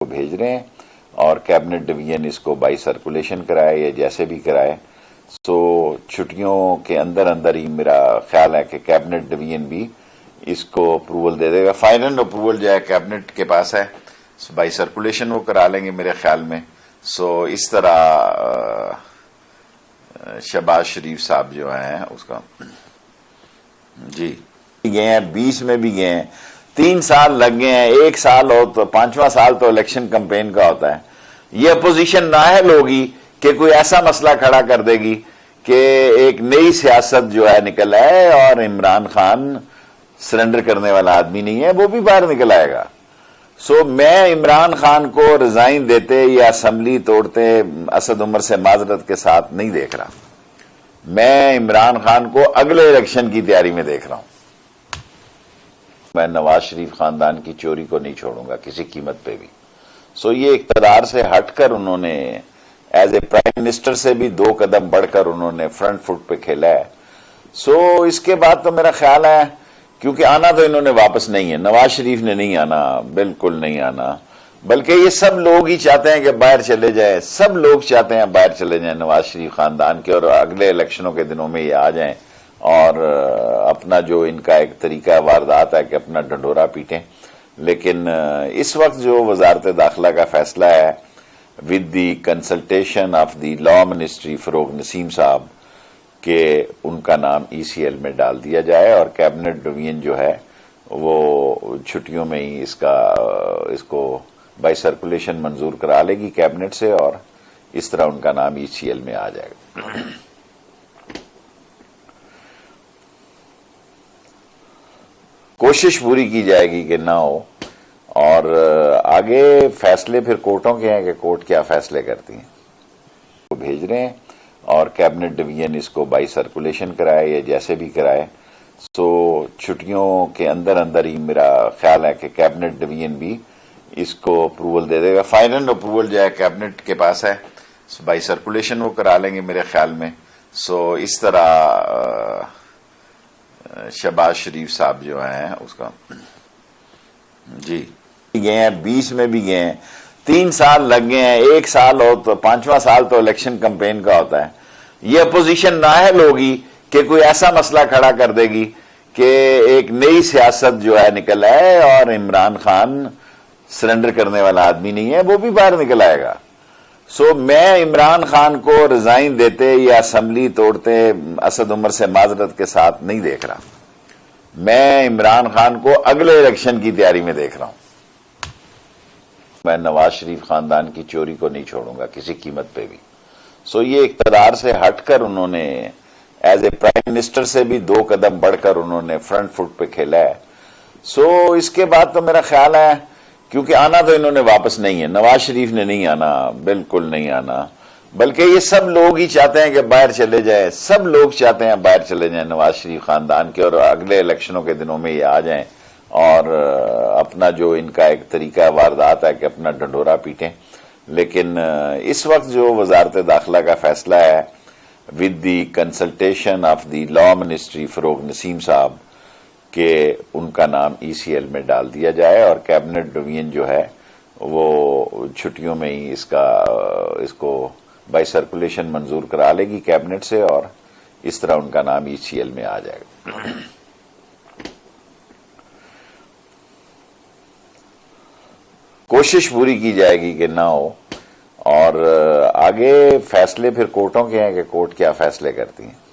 کو بھیج رہے ہیں اور کیبنٹ ڈویژن اس کو بائی سرکولیشن کرائے یا جیسے بھی کرائے. سو چھٹیوں کے اندر ہی میرا خیال ہے کہ کیبنٹ ڈویژن بھی اس کو اپروول دے دے گا. فائنل اپروول جو ہے کیبنٹ کے پاس ہے, بائی سرکولیشن وہ کرا لیں گے میرے خیال میں. سو اس طرح شہباز شریف صاحب جو ہیں اس کا جی گئے ہیں, 20 میں بھی گئے ہیں, 3 سال لگ گئے ہیں, 1 سال ہو تو 5واں سال تو الیکشن کمپین کا ہوتا ہے. یہ اپوزیشن نااہل ہوگی کہ کوئی ایسا مسئلہ کھڑا کر دے گی کہ ایک نئی سیاست جو ہے نکل آئے اور عمران خان سرنڈر کرنے والا آدمی نہیں ہے, وہ بھی باہر نکل آئے گا. سو میں عمران خان کو ریزائن دیتے یا اسمبلی توڑتے اسد عمر سے معذرت کے ساتھ نہیں دیکھ رہا. میں عمران خان کو اگلے الیکشن کی تیاری میں دیکھ رہا ہوں. میں نواز شریف خاندان کی چوری کو نہیں چھوڑوں گا کسی قیمت پہ بھی. سو یہ اقتدار سے ہٹ کر انہوں نے ایز اے پرائم منسٹر سے بھی 2 قدم بڑھ کر انہوں نے فرنٹ فٹ پہ کھیلا ہے. سو اس کے بعد تو میرا خیال ہے, کیونکہ آنا تو انہوں نے واپس نہیں ہے, نواز شریف نے نہیں آنا, بالکل نہیں آنا, بلکہ یہ سب لوگ ہی چاہتے ہیں کہ باہر چلے جائیں, سب لوگ چاہتے ہیں باہر چلے جائیں نواز شریف خاندان کے, اور اگلے الیکشنوں کے دنوں میں یہ آ جائیں اور اپنا جو ان کا ایک طریقہ واردات ہے کہ اپنا ڈنڈورا پیٹیں. لیکن اس وقت جو وزارت داخلہ کا فیصلہ ہے with the consultation of the law ministry فروغ نسیم صاحب کہ ان کا نام ECL میں ڈال دیا جائے اور کیبنٹ ڈویژن جو ہے وہ چھٹیوں میں ہی اس کو بائی سرکولیشن منظور کرا لے گی کیبنٹ سے, اور اس طرح ان کا نام ECL میں آ جائے گا. کوشش پوری کی جائے گی کہ نہ ہو, اور آگے فیصلے پھر کورٹوں کے ہیں کہ کورٹ کیا فیصلے کرتی ہیں. وہ بھیج رہے ہیں اور کیبنٹ ڈویژن اس کو بائی سرکولیشن کرائے یا جیسے بھی کرائے. سو چھٹیوں کے اندر ہی میرا خیال ہے کہ کیبنٹ ڈویژن بھی اس کو اپروول دے دے گا. فائنل اپروول جو ہے کیبنٹ کے پاس ہے, بائی سرکولیشن وہ کرا لیں گے میرے خیال میں. سو اس طرح شہباز شریف صاحب جو ہیں اس کا جی گئے ہیں, 20 میں بھی گئے ہیں, 3 سال لگ گئے ہیں, 1 سال ہو تو 5واں سال تو الیکشن کمپین کا ہوتا ہے. یہ اپوزیشن نااہل ہوگی کہ کوئی ایسا مسئلہ کھڑا کر دے گی کہ ایک نئی سیاست جو ہے نکل آئے اور عمران خان سرنڈر کرنے والا آدمی نہیں ہے, وہ بھی باہر نکل آئے گا. سو میں عمران خان کو ریزائن دیتے یا اسمبلی توڑتے اسد عمر سے معذرت کے ساتھ نہیں دیکھ رہا. میں عمران خان کو اگلے الیکشن کی تیاری میں دیکھ رہا ہوں. میں نواز شریف خاندان کی چوری کو نہیں چھوڑوں گا کسی قیمت پہ بھی. سو یہ اقتدار سے ہٹ کر انہوں نے ایز اے پرائم منسٹر سے بھی 2 قدم بڑھ کر انہوں نے فرنٹ فٹ پہ کھیلا ہے. سو اس کے بعد تو میرا خیال ہے, کیونکہ آنا تو انہوں نے واپس نہیں ہے, نواز شریف نے نہیں آنا, بالکل نہیں آنا, بلکہ یہ سب لوگ ہی چاہتے ہیں کہ باہر چلے جائیں, سب لوگ چاہتے ہیں باہر چلے جائیں نواز شریف خاندان کے, اور اگلے الیکشنوں کے دنوں میں یہ آ جائیں اور اپنا جو ان کا ایک طریقہ واردات ہے کہ اپنا ڈنڈورا پیٹیں. لیکن اس وقت جو وزارت داخلہ کا فیصلہ ہے with the consultation of the law ministry فروغ نسیم صاحب کہ ان کا نام ECL میں ڈال دیا جائے اور کیبنٹ ڈویژن جو ہے وہ چھٹیوں میں ہی اس کو بائی سرکولیشن منظور کرا لے گی کیبنٹ سے, اور اس طرح ان کا نام ECL میں آ جائے گا. کوشش پوری کی جائے گی کہ نہ ہو, اور آگے فیصلے پھر کورٹوں کے ہیں کہ کورٹ کیا فیصلے کرتی ہیں.